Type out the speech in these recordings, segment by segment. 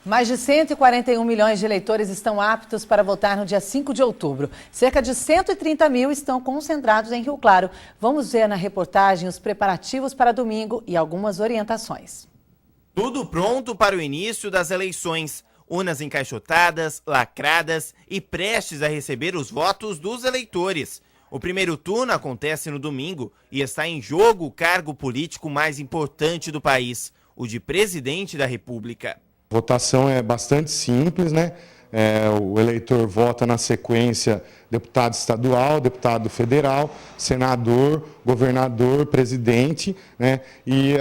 Mais de 141 milhões de eleitores estão aptos para votar no dia 5 de outubro. Cerca de 130 mil estão concentrados em Rio Claro. Vamos ver na reportagem os preparativos para domingo e algumas orientações. Tudo pronto para o início das eleições. Urnas encaixotadas, lacradas e prestes a receber os votos dos eleitores. O primeiro turno acontece no domingo e está em jogo o cargo político mais importante do país, o de presidente da República. A votação é bastante simples, né? O eleitor vota na sequência deputado estadual, deputado federal, senador, governador, presidente, né? E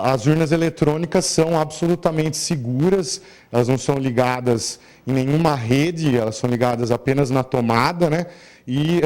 as urnas eletrônicas são absolutamente seguras, elas não são ligadas em nenhuma rede, elas são ligadas apenas na tomada, né? E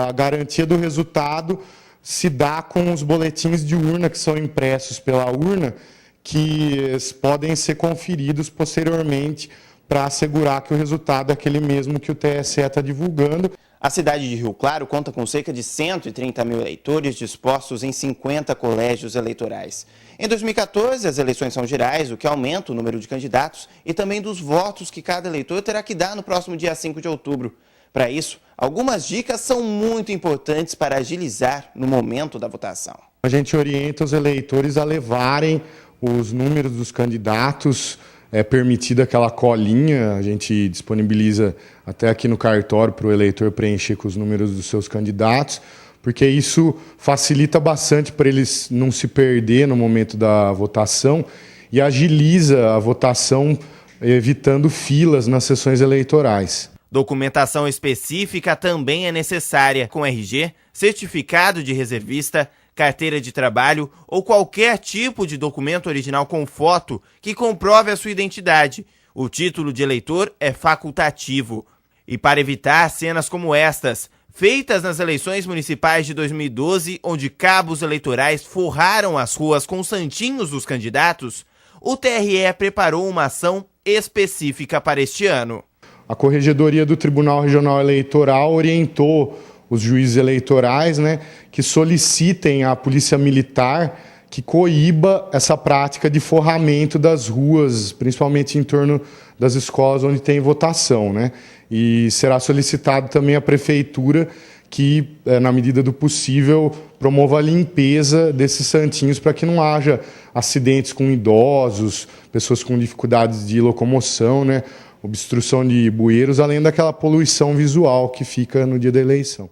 a garantia do resultado se dá com os boletins de urna que são impressos pela urna, que podem ser conferidos posteriormente para assegurar que o resultado é aquele mesmo que o TSE está divulgando. A cidade de Rio Claro conta com cerca de 130 mil eleitores dispostos em 50 colégios eleitorais. Em 2014, as eleições são gerais, o que aumenta o número de candidatos e também dos votos que cada eleitor terá que dar no próximo dia 5 de outubro. Para isso, algumas dicas são muito importantes para agilizar no momento da votação. A gente orienta os eleitores a levarem os números dos candidatos, é permitida aquela colinha, a gente disponibiliza até aqui no cartório para o eleitor preencher com os números dos seus candidatos, porque isso facilita bastante para eles não se perder no momento da votação e agiliza a votação, evitando filas nas sessões eleitorais. Documentação específica também é necessária, com RG, certificado de reservista, carteira de trabalho ou qualquer tipo de documento original com foto que comprove a sua identidade. O título de eleitor é facultativo. E para evitar cenas como estas, feitas nas eleições municipais de 2012, onde cabos eleitorais forraram as ruas com santinhos dos candidatos, o TRE preparou uma ação específica para este ano. A Corregedoria do Tribunal Regional Eleitoral orientou os juízes eleitorais, né, que solicitem à Polícia Militar que coíba essa prática de forramento das ruas, principalmente em torno das escolas onde tem votação, né? E será solicitado também à Prefeitura que, na medida do possível, promova a limpeza desses santinhos para que não haja acidentes com idosos, pessoas com dificuldades de locomoção, né? Obstrução de bueiros, além daquela poluição visual que fica no dia da eleição.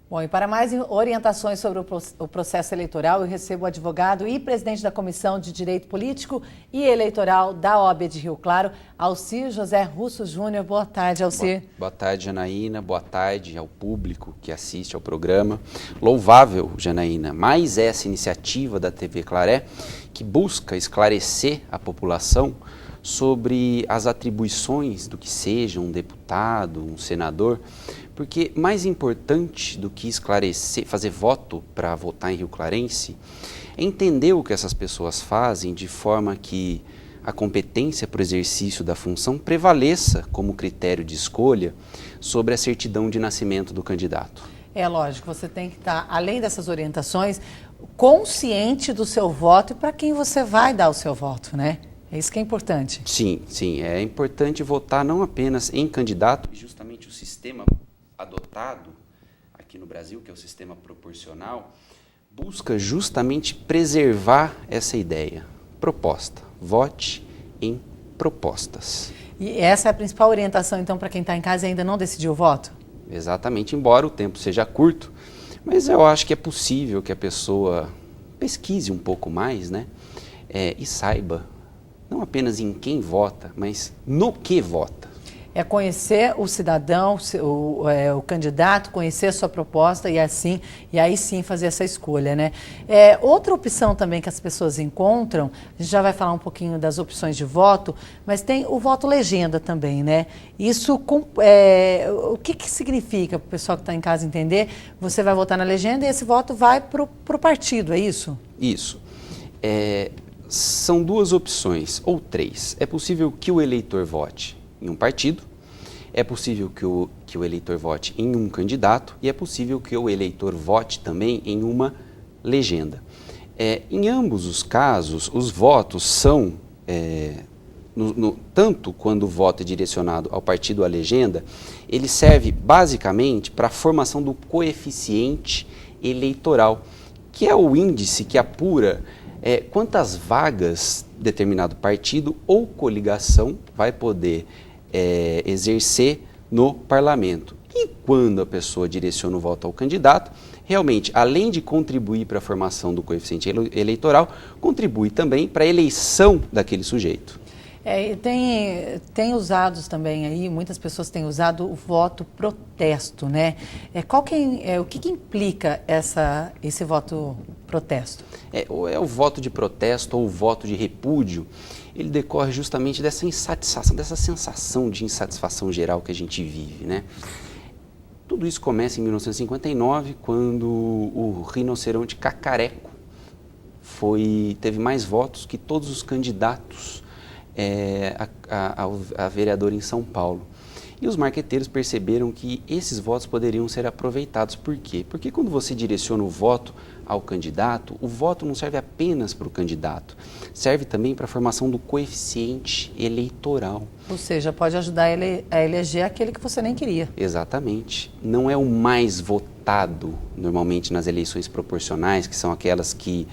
Bom, e para mais orientações sobre o processo eleitoral, eu recebo o advogado e presidente da Comissão de Direito Político e Eleitoral da OAB de Rio Claro, Alcir José Russo Júnior. Boa tarde, Alcir. Boa tarde, Janaína. Boa tarde ao público que assiste ao programa. Louvável, Janaína, mais essa iniciativa da TV Claré que busca esclarecer a população sobre as atribuições do que seja um deputado, um senador, porque mais importante do que esclarecer, fazer voto para votar em Rio Clarense, é entender o que essas pessoas fazem de forma que a competência para o exercício da função prevaleça como critério de escolha sobre a certidão de nascimento do candidato. É lógico, você tem que estar, além dessas orientações, consciente do seu voto e para quem você vai dar o seu voto, né? É isso que é importante. Sim, é importante votar não apenas em candidato, e justamente o sistema adotado aqui no Brasil, que é o sistema proporcional, busca justamente preservar essa ideia. Proposta, vote em propostas. E essa é a principal orientação, então, para quem está em casa e ainda não decidiu o voto? Exatamente, embora o tempo seja curto, mas eu acho que é possível que a pessoa pesquise um pouco mais, né? E saiba não apenas em quem vota, mas no que vota. É conhecer o cidadão, o candidato, conhecer a sua proposta e aí sim fazer essa escolha, né? Outra opção também que as pessoas encontram, a gente já vai falar um pouquinho das opções de voto, mas tem o voto legenda também, né? Isso, o que significa para o pessoal que está em casa entender? Você vai votar na legenda e esse voto vai para o partido, é isso? Isso. São duas opções, ou três. É possível que o eleitor vote em um partido, é possível que o eleitor vote em um candidato e é possível que o eleitor vote também em uma legenda. Em ambos os casos, os votos são tanto quando o voto é direcionado ao partido ou à legenda, ele serve basicamente para a formação do coeficiente eleitoral, que é o índice que apura quantas vagas determinado partido ou coligação vai poder exercer no parlamento. E quando a pessoa direciona o voto ao candidato, realmente, além de contribuir para a formação do coeficiente eleitoral, contribui também para a eleição daquele sujeito. Tem usados também aí, muitas pessoas têm usado o voto protesto, né? O que implica esse voto protesto? O voto de protesto ou o voto de repúdio, ele decorre justamente dessa insatisfação, dessa sensação de insatisfação geral que a gente vive, né? Tudo isso começa em 1959, quando o rinoceronte cacareco teve mais votos que todos os candidatos a vereador em São Paulo. E os marqueteiros perceberam que esses votos poderiam ser aproveitados. Por quê? Porque quando você direciona o voto ao candidato, o voto não serve apenas para o candidato, serve também para a formação do coeficiente eleitoral. Ou seja, pode ajudar a eleger aquele que você nem queria. Exatamente. Não é o mais votado, normalmente, nas eleições proporcionais, que são aquelas que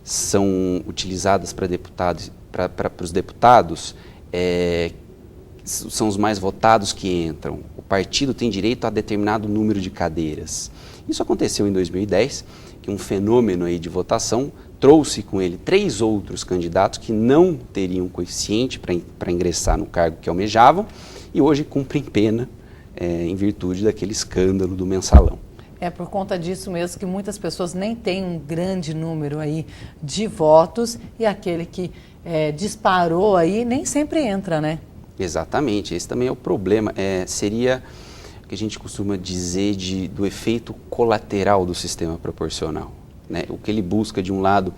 são utilizadas para deputados, para os deputados, são os mais votados que entram. O partido tem direito a determinado número de cadeiras. Isso aconteceu em 2010, que um fenômeno aí de votação trouxe com ele 3 outros candidatos que não teriam coeficiente para ingressar no cargo que almejavam e hoje cumprem pena em virtude daquele escândalo do mensalão. É por conta disso mesmo que muitas pessoas nem têm um grande número aí de votos e aquele que disparou aí nem sempre entra, né? Exatamente, esse também é o problema. Seria o que a gente costuma dizer do efeito colateral do sistema proporcional, né? O que ele busca, de um lado,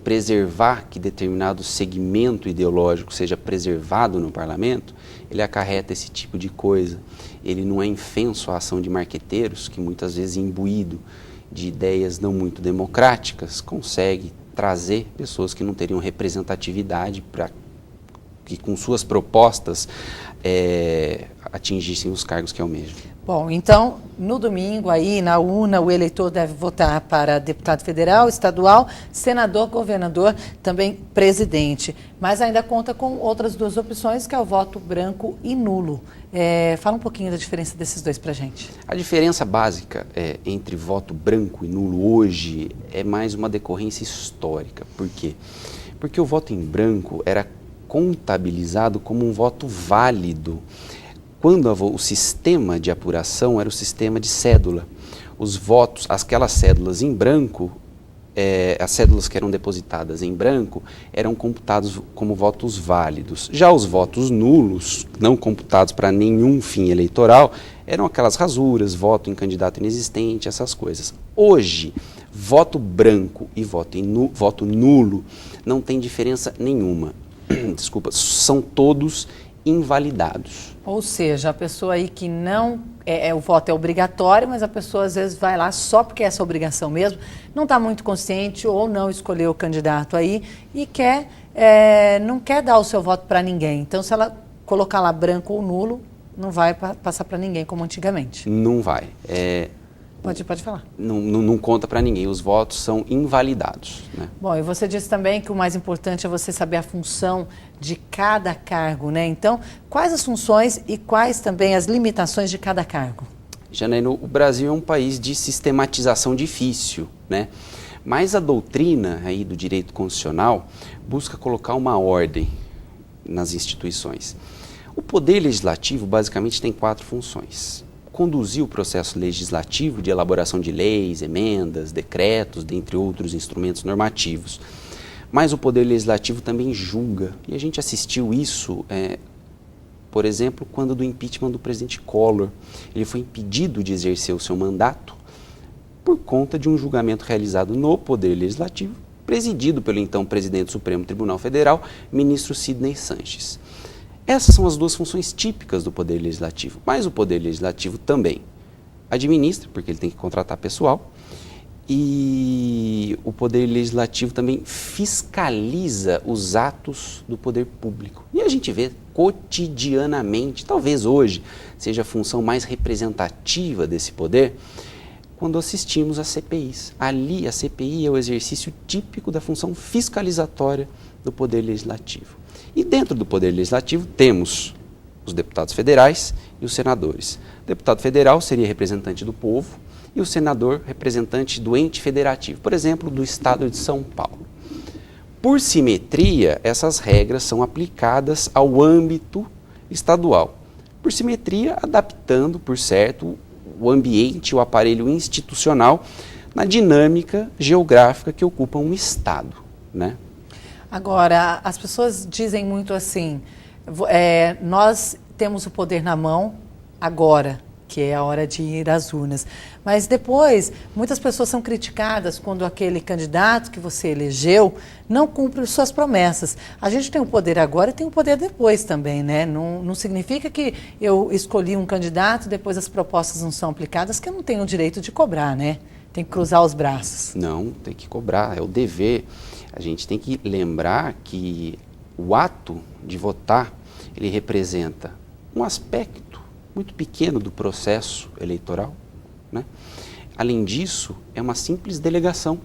preservar que determinado segmento ideológico seja preservado no parlamento, ele acarreta esse tipo de coisa. Ele não é infenso à ação de marqueteiros, que muitas vezes, imbuído de ideias não muito democráticas, consegue trazer pessoas que não teriam representatividade para que com suas propostas atingissem os cargos que almejam. Bom, então, no domingo aí, na urna, o eleitor deve votar para deputado federal, estadual, senador, governador, também presidente. Mas ainda conta com outras 2 opções, que é o voto branco e nulo. Fala um pouquinho da diferença desses dois para a gente. A diferença básica entre voto branco e nulo hoje é mais uma decorrência histórica. Por quê? Porque o voto em branco era contabilizado como um voto válido quando o sistema de apuração era o sistema de cédula. Os votos, aquelas cédulas em branco, as cédulas que eram depositadas em branco, eram computados como votos válidos. Já os votos nulos, não computados para nenhum fim eleitoral, eram aquelas rasuras, voto em candidato inexistente, essas coisas. Hoje, voto branco e voto nulo não tem diferença nenhuma. Desculpa, são todos invalidados. Ou seja, a pessoa aí que não... o voto é obrigatório, mas a pessoa às vezes vai lá só porque é essa obrigação mesmo, não está muito consciente ou não escolheu o candidato aí e não quer dar o seu voto para ninguém. Então, se ela colocar lá branco ou nulo, não vai passar para ninguém como antigamente. Não vai. Pode falar. Não conta para ninguém, os votos são invalidados, né? Bom, e você disse também que o mais importante é você saber a função de cada cargo, né? Então, quais as funções e quais também as limitações de cada cargo? Janaína, o Brasil é um país de sistematização difícil, né? Mas a doutrina aí do direito constitucional busca colocar uma ordem nas instituições. O Poder Legislativo basicamente tem 4 funções. Conduzir o processo legislativo de elaboração de leis, emendas, decretos, dentre outros instrumentos normativos. Mas o Poder Legislativo também julga, e a gente assistiu isso, por exemplo, quando do impeachment do presidente Collor. Ele foi impedido de exercer o seu mandato por conta de um julgamento realizado no Poder Legislativo, presidido pelo então presidente do Supremo Tribunal Federal, ministro Sidney Sanches. Essas são as 2 funções típicas do Poder Legislativo, mas o Poder Legislativo também administra, porque ele tem que contratar pessoal, E o Poder Legislativo também fiscaliza os atos do poder público. E a gente vê cotidianamente, talvez hoje seja a função mais representativa desse poder, quando assistimos às CPIs. Ali, a CPI é o exercício típico da função fiscalizatória do Poder Legislativo. E dentro do Poder Legislativo temos os deputados federais e os senadores. O deputado federal seria representante do povo e o senador representante do ente federativo, por exemplo, do estado de São Paulo. Por simetria, essas regras são aplicadas ao âmbito estadual. Por simetria, adaptando, por certo, o ambiente, o aparelho institucional na dinâmica geográfica que ocupa um estado, né? Agora, as pessoas dizem muito assim, nós temos o poder na mão agora, que é a hora de ir às urnas. Mas depois, muitas pessoas são criticadas quando aquele candidato que você elegeu não cumpre suas promessas. A gente tem o poder agora e tem o poder depois também, né? Não significa que eu escolhi um candidato, depois as propostas não são aplicadas, que eu não tenho o direito de cobrar, né? Tem que cruzar os braços. Não, tem que cobrar, é o dever. A gente tem que lembrar que o ato de votar, ele representa um aspecto muito pequeno do processo eleitoral, né? Além disso, é uma simples delegação.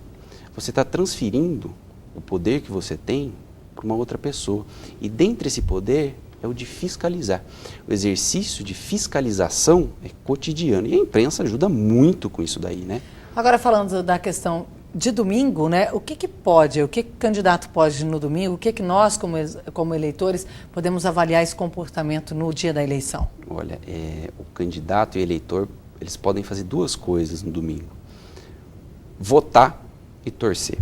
Você está transferindo o poder que você tem para uma outra pessoa. E dentre esse poder é o de fiscalizar. O exercício de fiscalização é cotidiano. E a imprensa ajuda muito com isso daí, né? Agora, falando da questão de domingo, né? O que pode, o que o candidato pode no domingo, o que nós, como eleitores, podemos avaliar esse comportamento no dia da eleição? Olha, o candidato e o eleitor, eles podem fazer duas coisas no domingo: votar e torcer.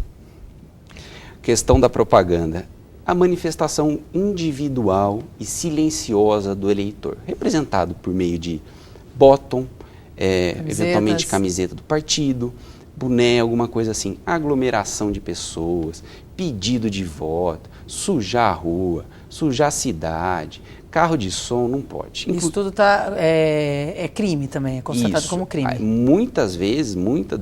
Questão da propaganda: a manifestação individual e silenciosa do eleitor, representado por meio de bottom, eventualmente camiseta do partido, boné, alguma coisa assim, aglomeração de pessoas, pedido de voto, sujar a rua, sujar a cidade, carro de som, não pode. Isso tudo é crime também, é constatado como crime. Muitas vezes, muitas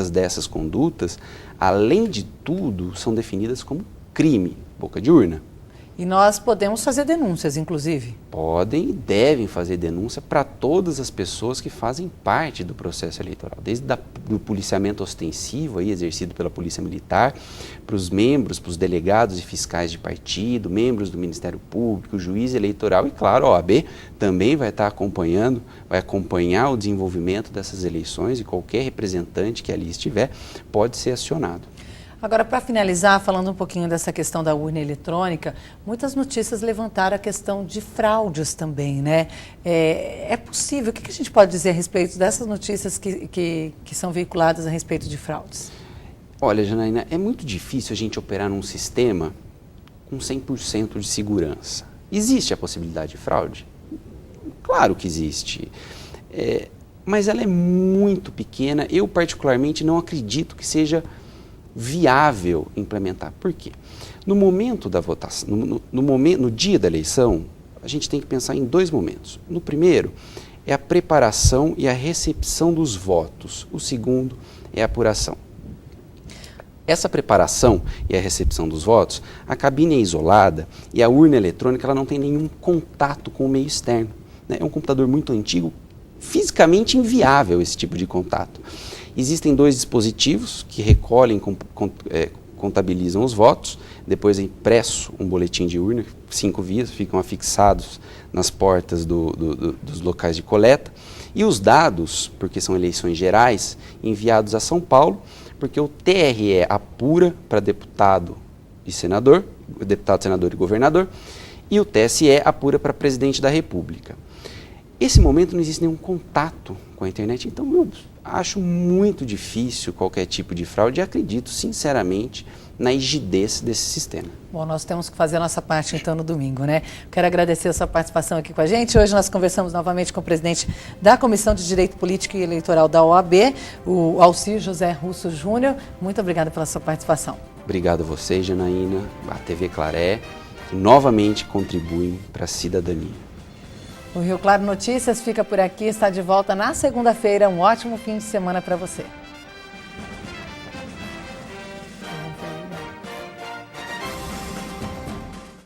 dessas condutas, além de tudo, são definidas como crime, boca de urna. E nós podemos fazer denúncias, inclusive? Podem e devem fazer denúncia para todas as pessoas que fazem parte do processo eleitoral, desde do policiamento ostensivo aí, exercido pela Polícia Militar, para os membros, para os delegados e fiscais de partido, membros do Ministério Público, juiz eleitoral e, claro, a OAB também vai estar acompanhando, vai acompanhar o desenvolvimento dessas eleições e qualquer representante que ali estiver pode ser acionado. Agora, para finalizar, falando um pouquinho dessa questão da urna eletrônica, muitas notícias levantaram a questão de fraudes também, né? É possível, o que a gente pode dizer a respeito dessas notícias que são veiculadas a respeito de fraudes? Olha, Janaína, é muito difícil a gente operar num sistema com 100% de segurança. Existe a possibilidade de fraude? Claro que existe, mas ela é muito pequena. Eu, particularmente, não acredito que seja viável implementar. Por quê? No momento da votação, no dia da eleição, a gente tem que pensar em dois momentos. No primeiro, é a preparação e a recepção dos votos. O segundo é a apuração. Essa preparação e a recepção dos votos, a cabine é isolada e a urna eletrônica ela não tem nenhum contato com o meio externo, né? É um computador muito antigo, fisicamente inviável esse tipo de contato. Existem dois dispositivos que recolhem, contabilizam os votos, depois é impresso um boletim de urna, 5 vias, ficam afixados nas portas dos locais de coleta, e os dados, porque são eleições gerais, enviados a São Paulo, porque o TRE apura para deputado e senador, senador e governador, e o TSE apura para presidente da República. Esse momento não existe nenhum contato com a internet, então eu acho muito difícil qualquer tipo de fraude e acredito sinceramente na rigidez desse sistema. Bom, nós temos que fazer a nossa parte então no domingo, né? Quero agradecer a sua participação aqui com a gente. Hoje nós conversamos novamente com o presidente da Comissão de Direito Político e Eleitoral da OAB, o Alcir José Russo Júnior. Muito obrigada pela sua participação. Obrigado a vocês, Janaína, a TV Claré, que novamente contribuem para a cidadania. O Rio Claro Notícias fica por aqui, está de volta na segunda-feira. Um ótimo fim de semana para você.